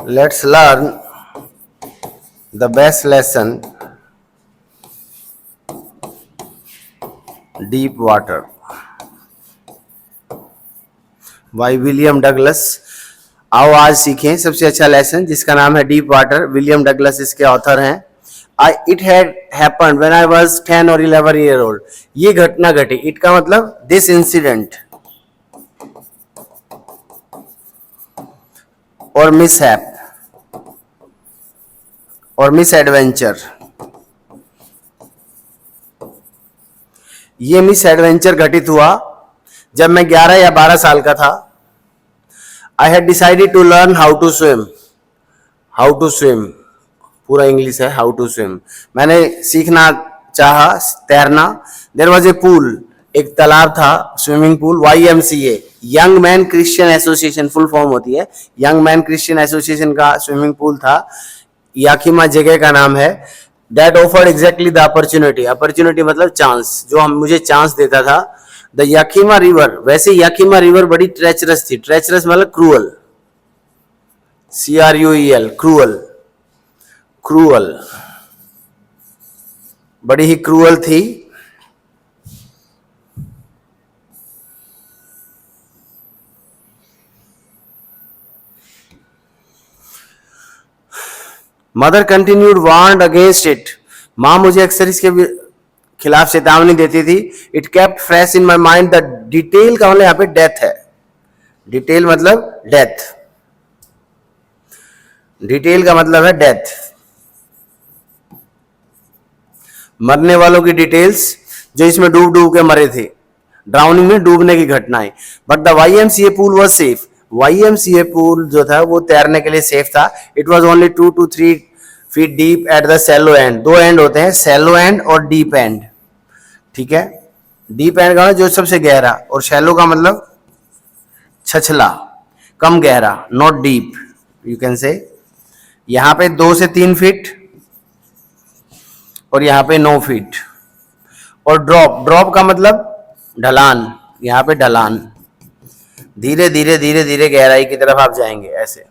Let's learn the best lesson, deep water, by William Douglas. आओ आज सीखें सबसे अच्छा लेसन जिसका नाम है डीप वाटर। विलियम डगलस इसके ऑथर हैं। It had happened when I was 10 और 11 ईयर ओल्ड। ये घटना घटी। इट का मतलब दिस इंसिडेंट और मिसहैप और मिस एडवेंचर। ये मिस एडवेंचर घटित हुआ जब मैं 11 या 12 साल का था। I had decided to learn how to swim. How to swim पूरा इंग्लिश है, हाउ टू स्विम। मैंने सीखना चाहा तैरना। देयर वॉज ए पूल, एक तालाब था, swimming pool. YMCA, young man Christian association full form होती है। यंग मैन क्रिश्चियन एसोसिएशन का स्विमिंग पूल था। याकिमा जगह का नाम है। That offered exactly the opportunity. Opportunity मतलब चांस, जो हम मुझे चांस देता था। द याकिमा रिवर, वैसे याकिमा रिवर बड़ी ट्रेचरस थी। ट्रेचरस मतलब क्रूअल, CRUEL, क्रूअल। क्रूअल, बड़ी ही क्रूअल थी। Mother continued warned against it. मां मुझे अक्सर इसके खिलाफ चेतावनी देती थी। It kept fresh in my mind the detail का मतलब यहाँ पे डेथ है। डिटेल मतलब डेथ। डिटेल का मतलब है डेथ, मरने वालों की डिटेल्स जो इसमें डूब डूब के मरे थे, ड्राउनिंग में डूबने की घटनाएं। But the YMCA pool was safe. YMCA pool जो था वो तैरने के लिए सेफ था। It was only 2 to 3 feet deep at the shallow end. दो एंड होते हैं, सैलो एंड और डीप एंड। ठीक है, डीप एंड का मतलब जो सबसे गहरा, और शैलो का मतलब छछला, कम गहरा, not deep you can say. यहां पे 2 से 3 फीट और यहाँ पे 9 फीट। और ड्रॉप, ड्रॉप का मतलब ढलान, यहाँ पे ढलान। धीरे धीरे धीरे धीरे गहराई की तरफ आप जाएंगे ऐसे,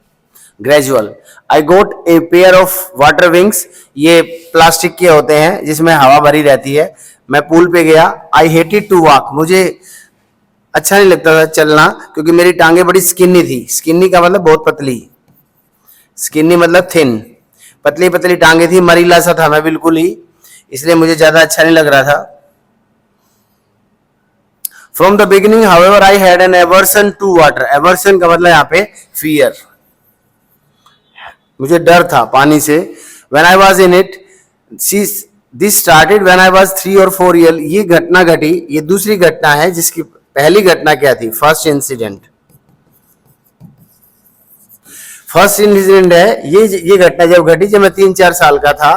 gradual. I got a pair of water wings. ये प्लास्टिक के होते हैं जिसमें हवा भरी रहती है। मैं पूल पे गया। आई हेटेड टू वॉक, मुझे अच्छा नहीं लगता था चलना क्योंकि मेरी टांगे बड़ी स्किनी थी। स्किनी का मतलब बहुत पतली, स्किनी मतलब थिन, पतली पतली टांगे थी। मरीला सा था मैं बिल्कुल ही, इसलिए मुझे ज्यादा अच्छा नहीं लग रहा था। From the beginning however I had an aversion to water. Aversion का मतलब यहाँ पे फियर, मुझे डर था पानी से। When I was in it, this started when I was 3 और 4 ईयर। ये घटना घटी, ये दूसरी घटना है। जिसकी पहली घटना क्या थी? First incident. फर्स्ट इंसिडेंट है ये घटना जब घटी जब मैं 3-4 साल का था।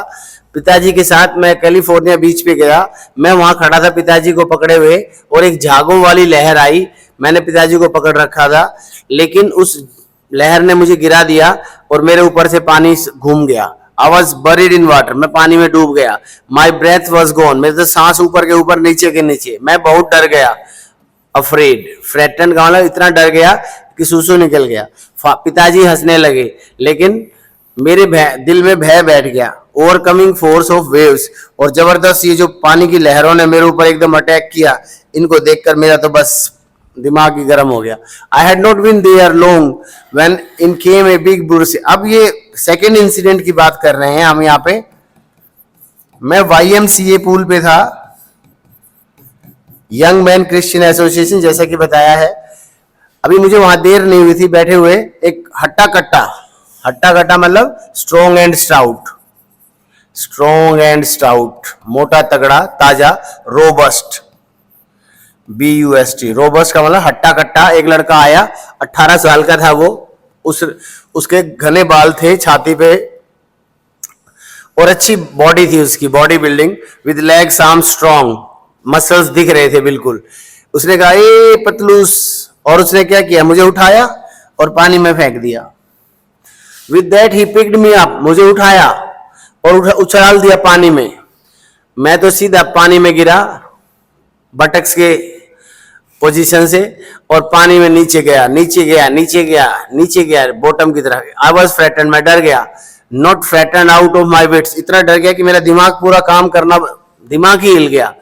पिताजी के साथ मैं कैलिफोर्निया बीच पे गया। मैं वहां खड़ा था पिताजी को पकड़े हुए, और एक झागों वाली लहर आई। मैंने पिताजी को पकड़ रखा था, लेकिन उस लहर ने मुझे गिरा दिया और मेरे ऊपर से पानी घूम गया। I was buried in water, मैं पानी में डूब गया। माई ब्रेथ वॉज गॉन, मेरे तो सांस ऊपर के ऊपर नीचे के नीचे। मैं बहुत डर गया। अफ्रेड, फ्रेटन का मतलब इतना डर गया कि सूसू निकल गया। पिताजी हंसने लगे, लेकिन मेरे दिल में भय बैठ गया। ओवरकमिंग फोर्स ऑफ वेव्स, और जबरदस्त ये जो पानी की लहरों ने मेरे ऊपर एकदम अटैक किया, इनको देखकर मेरा तो बस दिमाग ही गर्म हो गया। I had not been there long when in came a big bruise. अब ये सेकेंड इंसिडेंट की बात कर रहे हैं हम यहाँ पे। मैं YMCA पूल पे था, यंग मैन क्रिश्चियन एसोसिएशन, जैसा कि बताया है। अभी मुझे वहां देर नहीं हुई थी बैठे हुए। एक हट्टा कट्टा, हट्टा कट्टा मतलब strong and stout, strong and stout, मोटा तगड़ा ताजा, रोबस्ट, BUST, रोबस्ट का मतलब हट्टा कट्टा। एक लड़का आया, 18 साल का था वो। उसके घने बाल थे छाती पे, और अच्छी बॉडी थी उसकी, body building, with legs arm strong, muscles दिख रहे थे बिल्कुल। उसने कहा ए पतलूस, और उसने क्या किया? मुझे उठाया और पानी में फेंक दिया। With that he picked me up, मुझे उठाया और उछाल दिया पानी में। मैं तो सीधा पानी में गिरा, बटक्स के पोजीशन से, और पानी में नीचे गया, नीचे गया, नीचे गया, नीचे गया, बॉटम की तरफ। आई वॉज फ्रेटन, मैं डर गया, not frighten, out of my wits, इतना डर गया कि मेरा दिमाग पूरा काम करना, दिमाग ही हिल गया।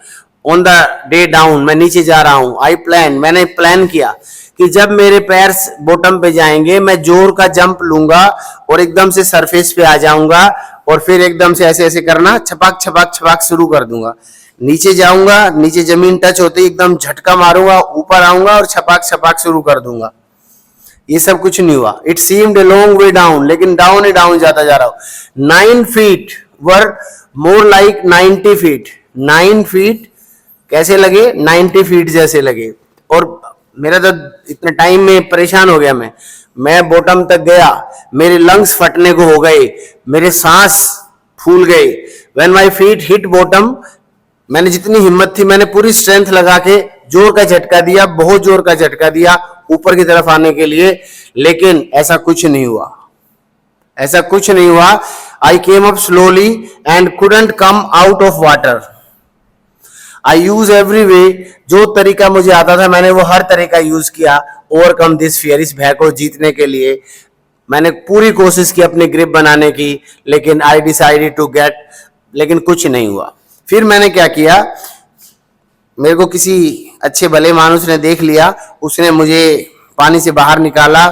ऑन द डे डाउन, मैं नीचे जा रहा हूं। आई प्लान, मैंने प्लान किया कि जब मेरे पैर बॉटम पे जाएंगे मैं जोर का जंप लूंगा और एकदम से सरफेस पे आ जाऊंगा, और फिर एकदम से ऐसे ऐसे करना, छपाक छपाक छपाक शुरू कर दूंगा। नीचे जाऊंगा, नीचे जमीन टच होते ही एकदम झटका मारूंगा, ऊपर आऊंगा और छपाक छपाक शुरू कर दूंगा। ये सब कुछ नहीं हुआ। It seemed a long way down, लेकिन डाउन ही डाउन जाता जा रहा हूं। 9 feet वर मोर लाइक 90 feet। 9 feet कैसे लगे? 90 feet जैसे लगे। और मेरा तो इतने टाइम में परेशान हो गया मैं बॉटम तक गया, मेरे लंग्स फटने को हो गए, मेरे सांस फूल गए। When my feet hit bottom, मैंने जितनी हिम्मत थी मैंने पूरी स्ट्रेंथ लगा के जोर का झटका दिया, बहुत जोर का झटका दिया ऊपर की तरफ आने के लिए, लेकिन ऐसा कुछ नहीं हुआ, ऐसा कुछ नहीं हुआ। I came up slowly and couldn't come out of water. I use every way, जो तरीका मुझे आता था मैंने वो हर तरीका यूज किया ओवरकम दिस फियर, इस भय को जीतने के लिए। मैंने पूरी कोशिश की अपनी ग्रिप बनाने की, लेकिन आई डिसाइडेड टू गेट, लेकिन कुछ नहीं हुआ। फिर मैंने क्या किया, मेरे को किसी अच्छे भले मानुस ने देख लिया, उसने मुझे पानी से बाहर निकाला,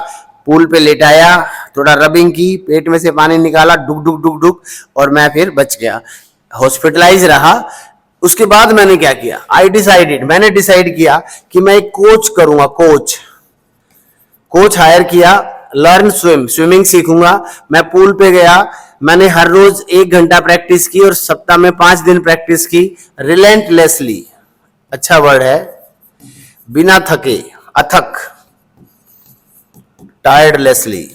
पूल पे लेटाया, थोड़ा रबिंग की, पेट में से पानी निकाला, डुक डुक डुक डुक, और मैं फिर बच गया, हॉस्पिटलाइज रहा। उसके बाद मैंने क्या किया, आई डिसाइडेड, मैंने डिसाइड किया कि मैं एक कोच करूंगा, कोच हायर किया, लर्न स्विमिंग सीखूंगा। मैं पूल पे गया, मैंने हर रोज 1 घंटा प्रैक्टिस की और सप्ताह में 5 दिन प्रैक्टिस की, रिलेंटलेसली, अच्छा वर्ड है, बिना थके, अथक, टायर्डलेसली,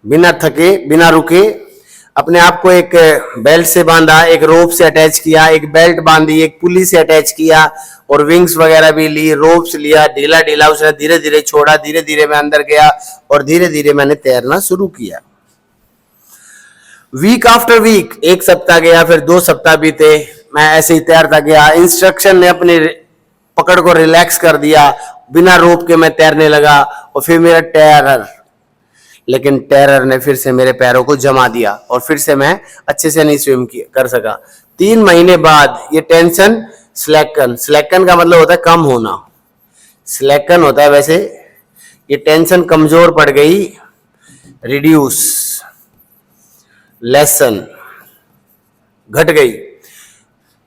बिना थके, बिना रुके, अपने आप को एक बेल्ट से बांधा, एक रोप से अटैच किया, एक बेल्ट बांधी, एक पुली से अटैच किया, और विंग्स वगैरह भी ली, रोप्स लिया, ढीला ढीला उसने धीरे धीरे छोड़ा, धीरे धीरे मैं अंदर गया और धीरे धीरे मैंने तैरना शुरू किया। वीक आफ्टर वीक, 1 सप्ताह गया, फिर 2 सप्ताह बीते, मैं ऐसे ही तैरता गया। इंस्ट्रक्शन ने अपनी पकड़ को रिलैक्स कर दिया, बिना रोप के मैं तैरने लगा, और फिर मेरा टेरर ने फिर से मेरे पैरों को जमा दिया और फिर से मैं अच्छे से नहीं स्विम कर सका। 3 महीने बाद ये टेंशन स्लैकन का मतलब होता है कम होना, स्लैकन होता है वैसे, ये टेंशन कमजोर पड़ गई, रिड्यूस, लेसन, घट गई,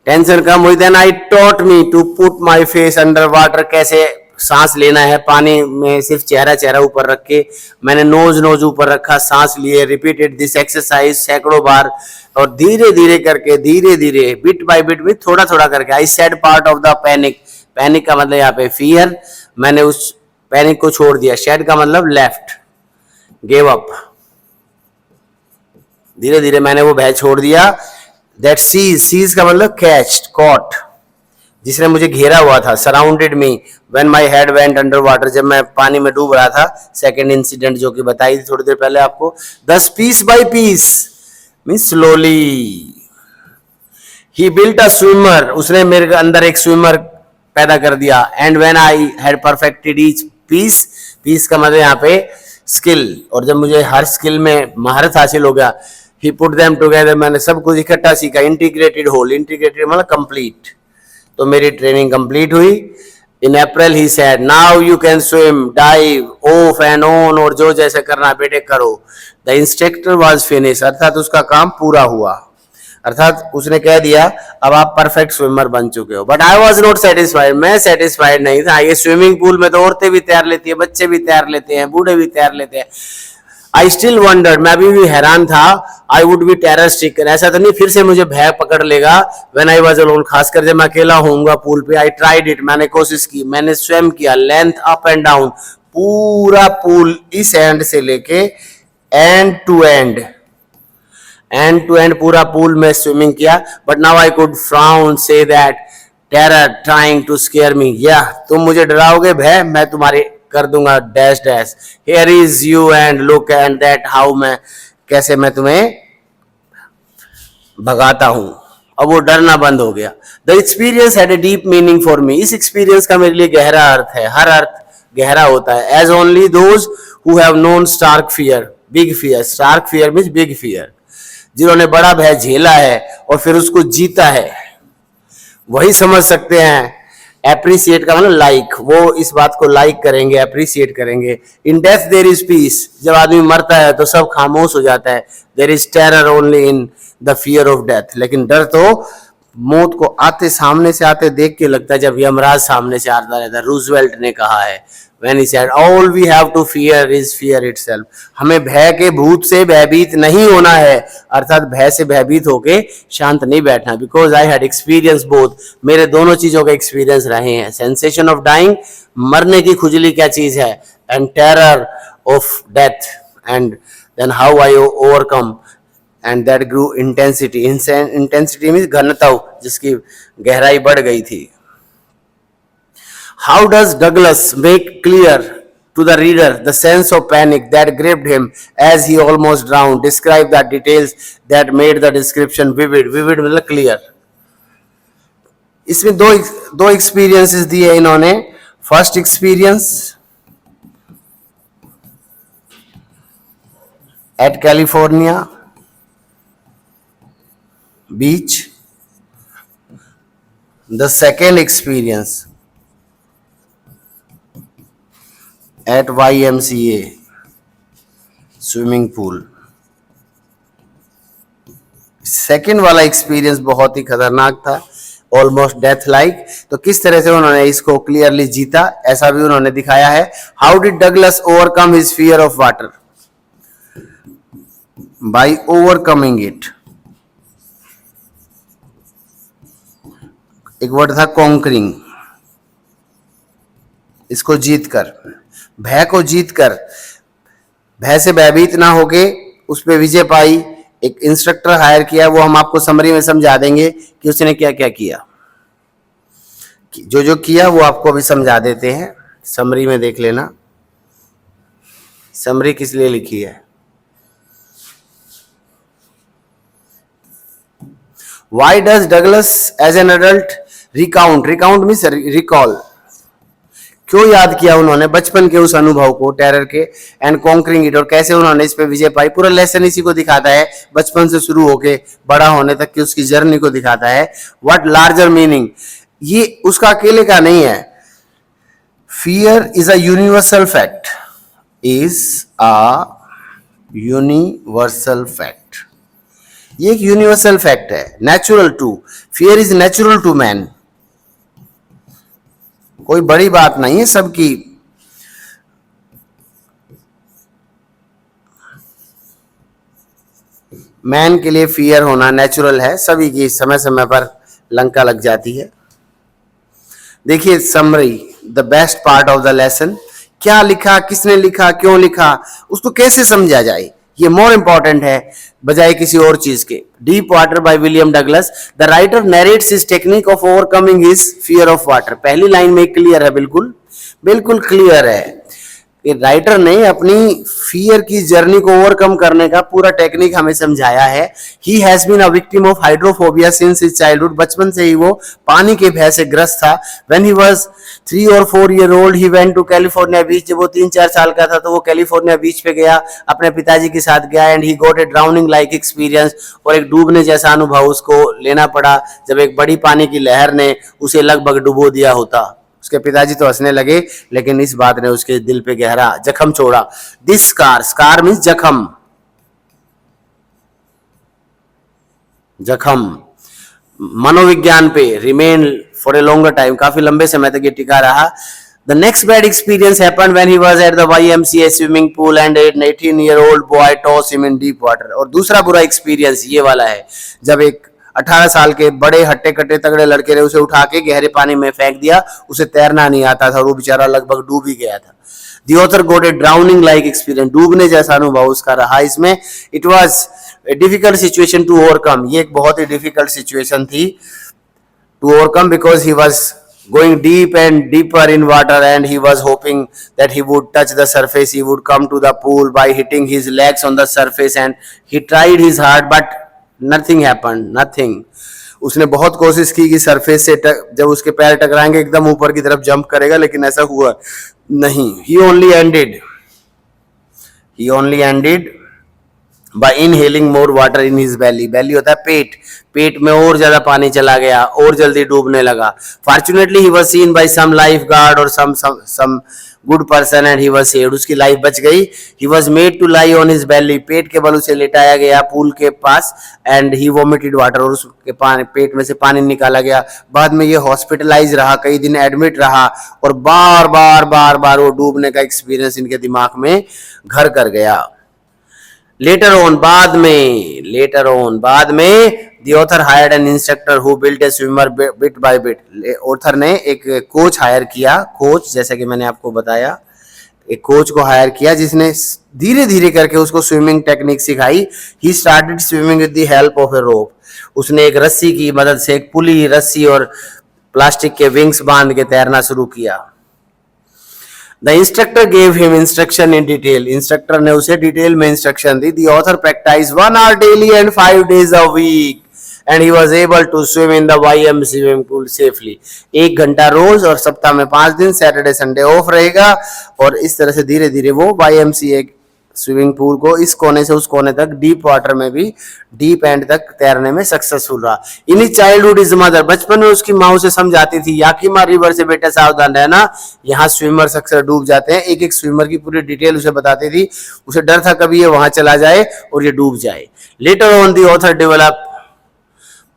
टेंशन कम हुई। Then I taught me to put my face under water, कैसे सांस लेना है पानी में, सिर्फ चेहरा ऊपर रख के। मैंने नोज ऊपर रखा, सांस लिए, रिपीटेड दिस एक्सरसाइज सैकड़ों बार, और धीरे धीरे करके, धीरे धीरे, बिट बाय बिट में, थोड़ा थोड़ा करके। I said part of the panic का मतलब यहाँ पे फियर, मैंने उस पैनिक को छोड़ दिया। शेड का मतलब लेफ्ट, गिव अप, धीरे धीरे मैंने वो भय छोड़ दिया। दैट सीज का मतलब कैच, कॉट, जिसने मुझे घेरा हुआ था, surrounded me when my head went under water, जब मैं पानी में डूब रहा था। सेकंड इंसिडेंट जो कि बताई थी थोड़ी देर पहले आपको। Thus piece by piece means slowly he built a swimmer, उसने मेरे अंदर एक स्विमर पैदा कर दिया। And when I had perfected each piece का मतलब यहाँ पे स्किल, और जब मुझे हर स्किल में महारत हासिल हो गया, ही पुट देम टुगेदर, मैंने सब कुछ इकट्ठा सीखा। इंटीग्रेटेड होल, इंटीग्रेटेड मतलब कंप्लीट, तो मेरी ट्रेनिंग कंप्लीट हुई। In April he said now you can swim, dive, off and on, और जो जैसे करना बेटे करो। द इंस्ट्रक्टर वाज फिनिश, अर्थात उसका काम पूरा हुआ, अर्थात उसने कह दिया अब आप परफेक्ट स्विमर बन चुके हो। But I was not satisfied, मैं सेटिस्फाइड नहीं था। ये स्विमिंग पूल में तो औरतें भी तैर लेती है, बच्चे भी तैर लेते हैं, बूढ़े भी तैर लेते हैं। आई स्टिल वंडर्ड, मैं अभी भी हैरान था। I would be terror stricken, ऐसा तो नहीं फिर से मुझे भय पकड़ लेगा व्हेन आई वाज अलोन, खासकर जब मैं अकेला होऊंगा पूल पे। आई ट्राइड इट, मैंने कोशिश की, मैंने स्वयं किया, लेंथ अप एंड डाउन, पूरा पूल इस एंड से लेके एंड टू एंड पूरा पूल में स्विमिंग किया। But now I could frown से that terror trying to scare me, या तुम मुझे डराओगे भय, मैं तुम्हारे कर दूंगा dash dash, here is you and look and that how, मैं कैसे मैं तुम्हें भगाता हूं। अब वो डरना बंद हो गया. The experience had a deep meaning for me. इस एक्सपीरियंस का मेरे लिए गहरा अर्थ है. हर अर्थ गहरा होता है. As only those who have known stark fear, big fear. Stark fear means big fear. जिन्होंने बड़ा भय झेला है और फिर उसको जीता है, वही समझ सकते हैं. एप्रिसिएट का मतलब लाइक, वो इस बात को लाइक करेंगे, एप्रिसिएट करेंगे. In death there is peace. जब आदमी मरता है तो सब खामोश हो जाता है. There is terror only in the fear of death. लेकिन डर तो मौत को आते सामने से आते देख के लगता है, जब यमराज सामने से आता रहता है. रूजवेल्ट ने कहा है when he said all we have to fear is fear itself. हमें भय के भूत से भयभीत नहीं होना है, अर्थात भय से भयभीत होके शांत नहीं बैठना. Because I had experience both. मेरे दोनों चीजों का एक्सपीरियंस रहे हैं. सेंसेशन ऑफ डाइंग, मरने की खुजली क्या चीज है, and terror of death, and then how I overcome, and that grew intensity. Intensity means घनता, जिसकी गहराई बढ़ गई थी. How does Douglas make clear to the reader the sense of panic that gripped him as he almost drowned? Describe the details that made the description vivid. Vivid मतलब clear. इसमें दो experiences दिए इन्होंने. First experience eight California beach. The second experience at YMCA swimming pool. Second वाला experience बहुत ही खतरनाक था, almost death like. तो किस तरह से उन्होंने इसको क्लियरली जीता, ऐसा भी उन्होंने दिखाया है. How did Douglas overcome his fear of water? By overcoming it. एक वर्ड था कॉन्करिंग. इसको जीतकर, भय को जीतकर, भय से भयभीत ना होके उस पे विजय पाई. एक इंस्ट्रक्टर हायर किया, वो हम आपको समरी में समझा देंगे कि उसने क्या क्या किया. जो जो किया वो आपको अभी समझा देते हैं. समरी में देख लेना. समरी किस लिए लिखी है? Why does Douglas as an adult recount? Recount means recall. क्यों याद किया उन्होंने बचपन के उस अनुभव को, टेरर के, एंड कॉन्करिंग इट, और कैसे उन्होंने इस पे विजय पाई. पूरा लेसन इसी को दिखाता है, बचपन से शुरू होके बड़ा होने तक की उसकी जर्नी को दिखाता है. व्हाट लार्जर मीनिंग, ये उसका अकेले का नहीं है. Fear is a universal fact. Is a universal fact. ये एक यूनिवर्सल फैक्ट है. Natural to, fear is natural to man. कोई बड़ी बात नहीं है, सबकी. मैन के लिए फियर होना नेचुरल है. सभी की समय समय पर लंका लग जाती है. देखिए summary, the best part of the lesson. क्या लिखा, किसने लिखा, क्यों लिखा, उसको कैसे समझा जाए, ये मोर इंपॉर्टेंट है बजाय किसी और चीज के. Deep water by William Douglas. The writer narrates his technique of overcoming his fear of water. पहली लाइन में क्लियर है, बिल्कुल बिल्कुल क्लियर है. राइटर ने अपनी फियर की जर्नी को ओवरकम करने का पूरा टेक्निक हमें समझाया है. He has been a victim of hydrophobia since his childhood. बचपन से ही वो पानी के भय से ग्रस्त था. When he was 3 or 4 year old he went to California beach. जब वो 3-4 साल का था तो वो कैलिफोर्निया बीच पे गया, अपने पिताजी के साथ गया. And he got a drowning like experience. और एक डूबने जैसा अनुभव उसको लेना पड़ा जब एक बड़ी पानी की लहर ने उसे लगभग डुबो दिया होता. उसके पिताजी तो हंसने लगे, लेकिन इस बात ने उसके दिल पे गहरा जख्म छोड़ा. दिस स्कार, स्कार मीन्स जख्म, जख्म मनोविज्ञान पे remain for a longer time. काफी लंबे समय तक ये टिका रहा. The next bad experience happened when he was at the YMCA swimming pool and an 18-year-old boy tossed him in deep water. और दूसरा बुरा एक्सपीरियंस ये वाला है, जब एक 18 साल के बड़े हट्टे कट्टे तगड़े लड़के ने उसे उठा के गहरे पानी में फेंक दिया. उसे तैरना नहीं आता था और वो बेचारा लगभग डूब ही गया था. The author got a drowning like experience. डूबने जैसा अनुभव उसका रहा इसमें. It was a difficult situation to overcome. ये एक बहुत ही difficult situation थी to overcome because he was going deep and deeper in water and he was hoping that he would touch the surface. He would come to the pool by hitting his legs on the surface and he tried his hard but nothing happened. Nothing. उसने बहुत कोशिश की कि surface से जब उसके पैर टकराएंगे एकदम ऊपर की तरफ जंप करेगा, लेकिन ऐसा हुआ नहीं। He only ended by inhaling more water in his belly। belly होता है पेट, पेट में और ज्यादा पानी चला गया, और जल्दी डूबने लगा। Fortunately he was seen by some lifeguard और some good person and he was saved. उसकी लाइफ बच गई। He was made to lie on his belly। पेट के बल उसे लेटाया गया पूल के पास, एंड ही वोमिटेड वाटर, और उसके पेट में से पानी निकाला गया। बाद में ये हॉस्पिटलाइज रहा, कई दिन एडमिट रहा, और बार बार वो डूबने का एक्सपीरियंस इनके दिमाग में घर कर गया। Later on, बाद में the author hired an instructor who built a swimmer bit by bit। Author ने एक कोच हायर किया, कोच जैसा कि मैंने आपको बताया, एक कोच को हायर किया जिसने धीरे धीरे करके उसको स्विमिंग टेक्निक सिखाई। He started swimming with the help of a rope। उसने एक रस्सी की मदद से, एक पुली, रस्सी और प्लास्टिक के विंग्स बांध के तैरना शुरू किया। The instructor gave him instruction in detail। Instructor ने उसे डिटेल में instruction the. The author practiced 1 hour daily and 5 days a week and he was able to swim in the YM swimming pool safely। 1 घंटा रोज और सप्ताह में 5 दिन, Saturday Sunday off रहेगा, और इस तरह से धीरे धीरे वो YMCA स्विमिंग पूल को इस कोने से उस कोने तक, डीप वाटर में भी डीप एंड तक तैरने में सक्सेसफुल रहा। In his childhood his mother, बचपन में उसकी माँ उसे समझाती थी, याकीमा रिवर से बेटा सावधान रहना, यहाँ स्विमर्स अक्सर डूब जाते हैं। एक एक स्विमर की पूरी डिटेल उसे बताती थी। उसे डर था कभी ये वहां चला जाए और ये डूब जाए। Later on the author develop,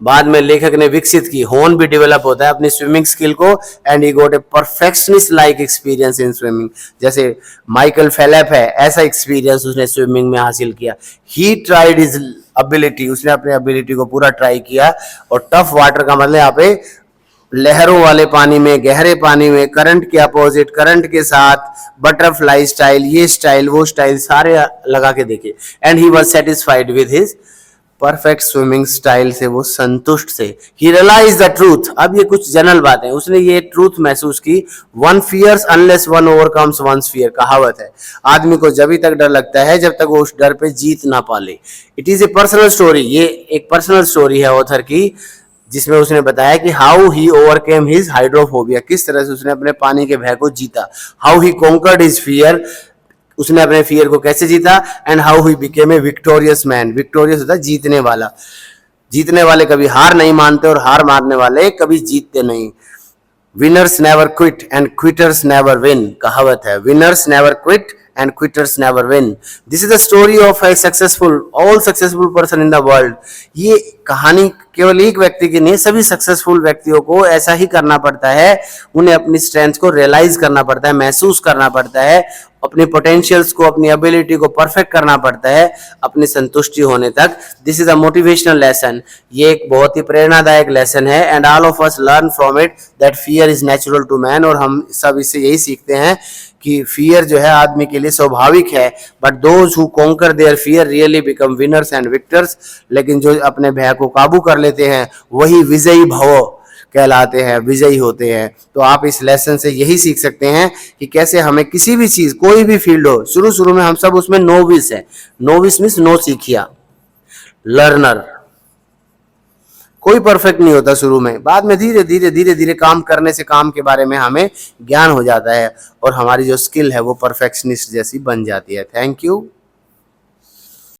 बाद में लेखक ने विकसित की, होन भी डेवलप होता है अपनी स्विमिंग स्किल को, and he got a perfectionist like experience in swimming. जैसे माइकल फेलेप है, ऐसा एक्सपीरियंस उसने स्विमिंग में हासिल किया। ही ट्राइड हिज एबिलिटी, उसने अपने एबिलिटी को पूरा ट्राई किया। और टफ वाटर का मतलब यहाँ पे लहरों वाले पानी में, गहरे पानी में, करंट के अपोजिट, करंट के साथ, बटरफ्लाई स्टाइल, ये स्टाइल, वो स्टाइल सारे लगा के देखे। And he was satisfied with his perfect swimming style से वो संतुष्ट से। ही रियलाइज द ट्रूथ, अब ये कुछ जनरल बातें, उसने ये ट्रूथ महसूस की। One fears unless one overcomes one's fear, कहावत है। आदमी को जब तक डर लगता है जब तक वो उस डर पे जीत ना पाले। It is a personal story, ये एक पर्सनल स्टोरी है ऑथर की, जिसमें उसने बताया कि how he overcame his hydrophobia, किस तरह से उसने अपने पानी के भय को जीता। How he conquered his fear, उसने अपने फियर को कैसे जीता। And how he became a victorious man, victorious होता है जीतने वाला। जीतने वाले कभी हार नहीं मानते और हार मारने वाले कभी जीतते नहीं। Winners never quit and quitters never win, कहावत है। Winners never quit and quitters never win। This is the story of a all successful person in the world। ये कहानी केवल एक व्यक्ति की नहीं, सभी सक्सेसफुल व्यक्तियों को ऐसा ही करना पड़ता है। उन्हें अपनी स्ट्रेंथ को रियलाइज करना पड़ता है, महसूस करना पड़ता है, अपने पोटेंशियल्स को, अपनी एबिलिटी को परफेक्ट करना पड़ता है अपनी संतुष्टि होने तक। This is a motivational lesson, ये एक बहुत ही प्रेरणादायक लेसन है। And all of us learn from it that fear is natural to man, और हम सब इससे यही सीखते हैं कि फियर जो है आदमी के लिए स्वाभाविक है। But those who conquer their fear really become winners and victors, लेकिन जो अपने भय को काबू कर लेते हैं वही विजयी भव कहलाते हैं, विजयी होते हैं। तो आप इस लेसन से यही सीख सकते हैं कि कैसे हमें किसी भी चीज, कोई भी फील्ड हो, शुरू में हम सब उसमें नोविस है। नोविस मीन्स नो सीखिया, लर्नर, कोई परफेक्ट नहीं होता शुरू में। बाद में धीरे धीरे काम करने से काम के बारे में हमें ज्ञान हो जाता है और हमारी जो स्किल है वो परफेक्शनिस्ट जैसी बन जाती है। Thank you.